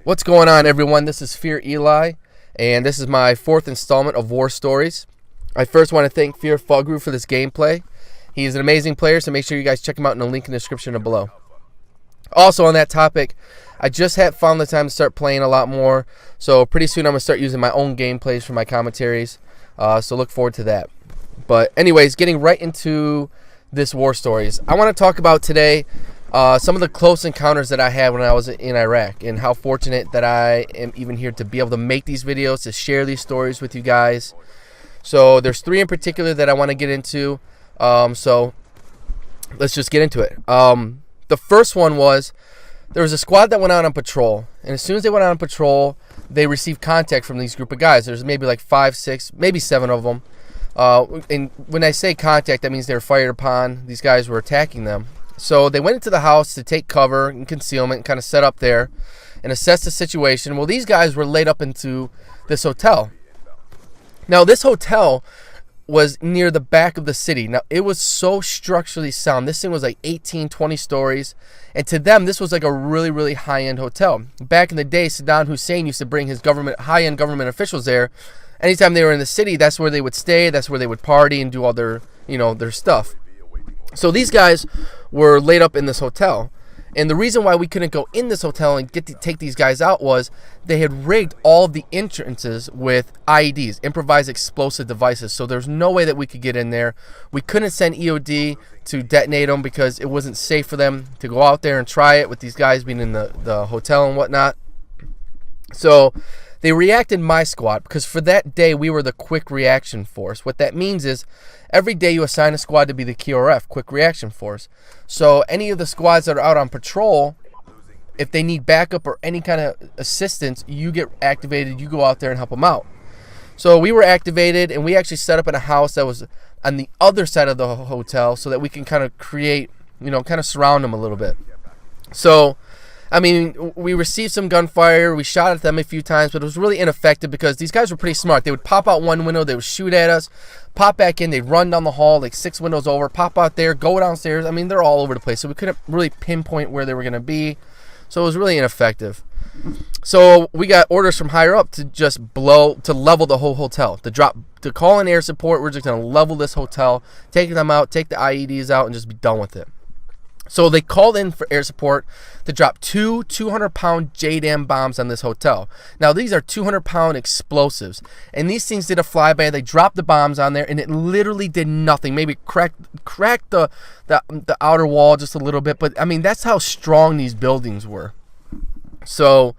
What's going on, everyone? This is FeaR Eli, and this is my fourth installment of War Stories. I first want to thank FeaR Fugroo for this gameplay. He is an amazing player, so make sure you guys check him out in the link in the description below. Also, on that topic, I just found the time to start playing a lot more, so pretty soon I'm going to start using my own gameplays for my commentaries, so look forward to that. But anyways, getting right into this War Stories, I want to talk about today some of the close encounters that I had when I was in Iraq, and how fortunate that I am even here to be able to make these videos, to share these stories with you guys. So there's three in particular that I want to get into, so let's just get into it. The first one was, there was a squad that went out on patrol, and as soon as they went out on patrol, they received contact from these group of guys. There's maybe like 5, 6, maybe 7 of them. And when I say contact, that means they were fired upon. These guys were attacking them. So they went into the house to take cover and concealment and kind of set up there and assess the situation. Well, these guys were laid up into this hotel. Now, this hotel was near the back of the city. Now, it was so structurally sound. This thing was like 18, 20 stories. And to them, this was like a really, really high-end hotel. Back in the day, Saddam Hussein used to bring his high-end government officials there. Anytime they were in the city, that's where they would stay. That's where they would party and do all their, their stuff. So these guys were laid up in this hotel. And the reason why we couldn't go in this hotel and get to take these guys out was they had rigged all of the entrances with IEDs, improvised explosive devices. So there's no way that we could get in there. We couldn't send EOD to detonate them because it wasn't safe for them to go out there and try it with these guys being in the hotel and whatnot. So they reacted my squad, because for that day we were the quick reaction force. What that means is every day you assign a squad to be the QRF, quick reaction force. So any of the squads that are out on patrol, if they need backup or any kind of assistance, you get activated, you go out there and help them out. So we were activated, and we actually set up in a house that was on the other side of the hotel so that we can kind of create, kind of surround them a little bit. So I mean, we received some gunfire, we shot at them a few times, but it was really ineffective because these guys were pretty smart. They would pop out one window, they would shoot at us, pop back in, they'd run down the hall like 6 windows over, pop out there, go downstairs. I mean, they're all over the place, so we couldn't really pinpoint where they were going to be. So it was really ineffective. So we got orders from higher up to just to level the whole hotel, to call in air support. We're just going to level this hotel, take them out, take the IEDs out, and just be done with it. So they called in for air support to drop 2 200-pound JDAM bombs on this hotel. Now, these are 200-pound explosives, and these things did a flyby. They dropped the bombs on there, and it literally did nothing. Maybe cracked the outer wall just a little bit, but I mean, that's how strong these buildings were. So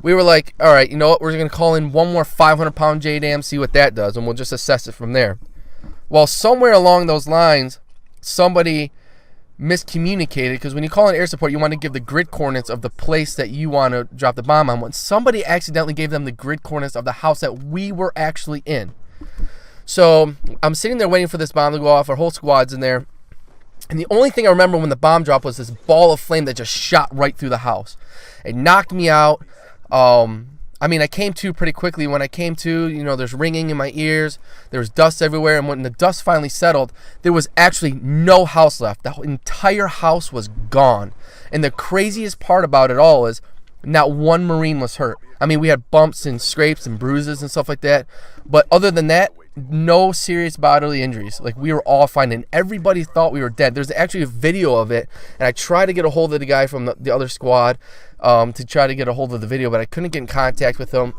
we were like, all right, you know what? We're going to call in one more 500-pound JDAM, see what that does, and we'll just assess it from there. Well, somewhere along those lines, somebody miscommunicated, because when you call in air support, you want to give the grid coordinates of the place that you want to drop the bomb on. When somebody accidentally gave them the grid coordinates of the house that we were actually in. So I'm sitting there waiting for this bomb to go off. Our whole squad's in there, and the only thing I remember when the bomb dropped was this ball of flame that just shot right through the house. It knocked me out. I mean, I came to pretty quickly. When I came to, there's ringing in my ears. There was dust everywhere. And when the dust finally settled, there was actually no house left. The entire house was gone. And the craziest part about it all is not one Marine was hurt. I mean, we had bumps and scrapes and bruises and stuff like that. But other than that, no serious bodily injuries. Like, we were all fine, and everybody thought we were dead. There's actually a video of it, and I tried to get a hold of the guy from the other squad to try to get a hold of the video, but I couldn't get in contact with him.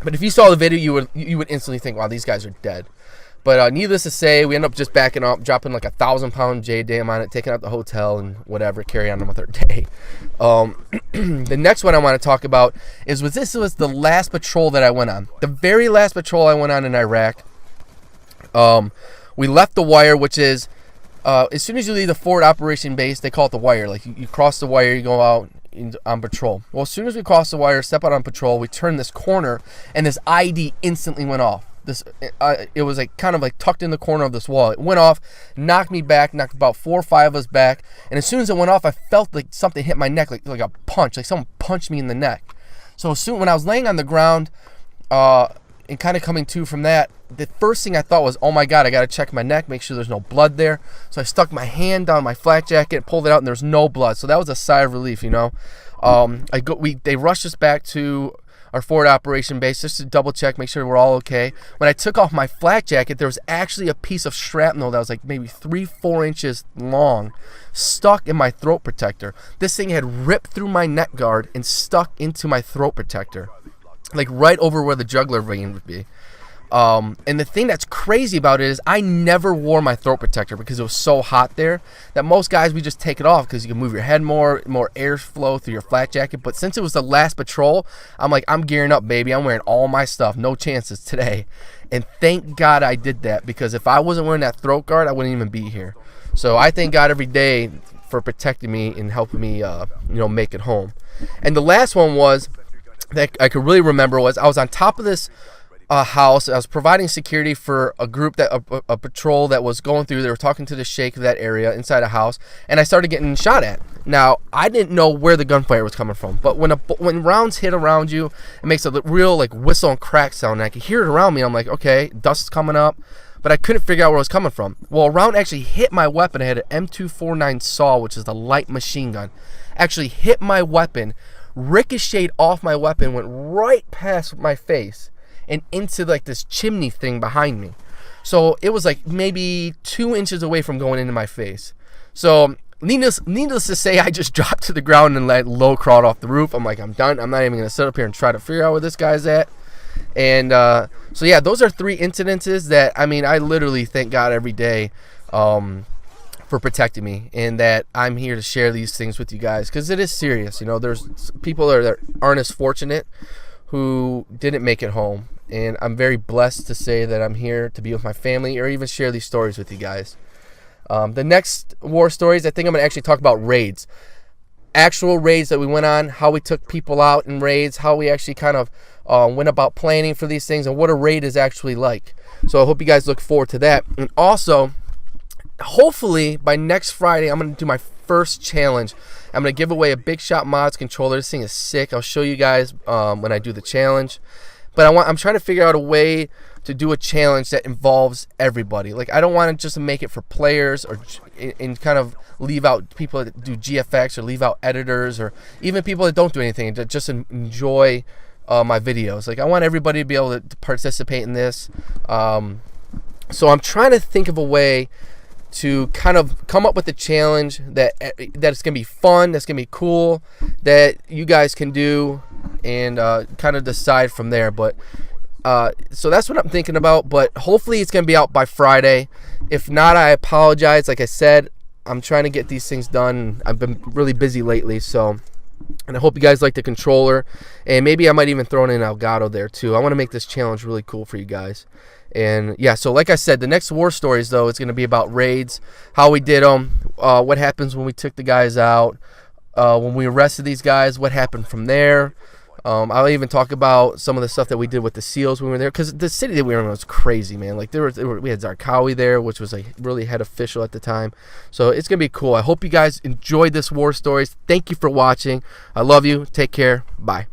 But if you saw the video, you would instantly think, wow, these guys are dead. But needless to say, we ended up just backing up, dropping like 1,000-pound JDAM on it, taking out the hotel and whatever, carry on with our day. The next one I want to talk about this was the last patrol that I went on. The very last patrol I went on in Iraq. We left the wire, which is, as soon as you leave the forward operation base, they call it the wire. Like, you cross the wire, you go out on patrol. Well, as soon as we crossed the wire, step out on patrol, we turned this corner, and this ID instantly went off. It was like kind of like tucked in the corner of this wall. It went off, knocked me back, knocked about 4 or 5 of us back, and as soon as it went off, I felt like something hit my neck, like a punch, like someone punched me in the neck. So when I was laying on the ground, and kind of coming to from that, the first thing I thought was, oh my God, I got to check my neck, make sure there's no blood there. So I stuck my hand down my flak jacket, pulled it out, and there's no blood. So that was a sigh of relief, They rushed us back to our forward operation base just to double check, make sure we're all okay. When I took off my flak jacket, there was actually a piece of shrapnel that was like maybe 3-4 inches long stuck in my throat protector. This thing had ripped through my neck guard and stuck into my throat protector, like right over where the jugular vein would be. And the thing that's crazy about it is I never wore my throat protector because it was so hot there that most guys, we just take it off because you can move your head more airflow through your flak jacket. But since it was the last patrol, I'm like, I'm gearing up, baby. I'm wearing all my stuff. No chances today. And thank God I did that, because if I wasn't wearing that throat guard, I wouldn't even be here. So I thank God every day for protecting me and helping me, make it home. And the last one was that I could really remember was I was on top of this house. I was providing security for a group a patrol that was going through. They were talking to the sheikh of that area inside a house, and I started getting shot at. Now I didn't know where the gunfire was coming from, but when rounds hit around you, it makes a real like whistle and crack sound. And I could hear it around me. I'm like, okay, dust's coming up, but I couldn't figure out where it was coming from. Well, a round actually hit my weapon. I had an M249 SAW, which is the light machine gun. Actually hit my weapon, ricocheted off my weapon, went right past my face and into like this chimney thing behind me. So it was like maybe 2 inches away from going into my face. So needless to say, I just dropped to the ground and let low crawled off the roof. I'm like, I'm done. I'm not even gonna sit up here and try to figure out where this guy's at. And so yeah, those are 3 incidences that, I mean, I literally thank God every day for protecting me, and that I'm here to share these things with you guys, because it is serious. There's people that aren't as fortunate who didn't make it home, and I'm very blessed to say that I'm here to be with my family or even share these stories with you guys. The next war stories, I think I'm going to actually talk about raids. Actual raids that we went on, how we took people out in raids, how we actually kind of went about planning for these things, and what a raid is actually like. So I hope you guys look forward to that. And also, hopefully by next Friday, I'm going to do my first challenge. I'm going to give away a Big Shot Mods controller. This thing is sick. I'll show you guys when I do the challenge. But I'm trying to figure out a way to do a challenge that involves everybody. Like, I don't want to just make it for players and kind of leave out people that do GFX, or leave out editors, or even people that don't do anything, to just enjoy my videos. Like, I want everybody to be able to participate in this. So I'm trying to think of a way to kind of come up with a challenge that it's gonna be fun, that's gonna be cool, that you guys can do, and kind of decide from there. But so that's what I'm thinking about. But hopefully it's gonna be out by Friday. If not, I apologize. Like I said, I'm trying to get these things done. I've been really busy lately, so. And I hope you guys like the controller, and maybe I might even throw in an Elgato there too. I want to make this challenge really cool for you guys. And yeah, so like I said, the next war stories though is going to be about raids, how we did them, what happens when we took the guys out, when we arrested these guys, what happened from there. I'll even talk about some of the stuff that we did with the SEALs when we were there, because the city that we were in was crazy, man. Like we had Zarqawi there, which was like really head official at the time. So it's gonna be cool. I hope you guys enjoyed this war stories. Thank you for watching. I love you. Take care. Bye.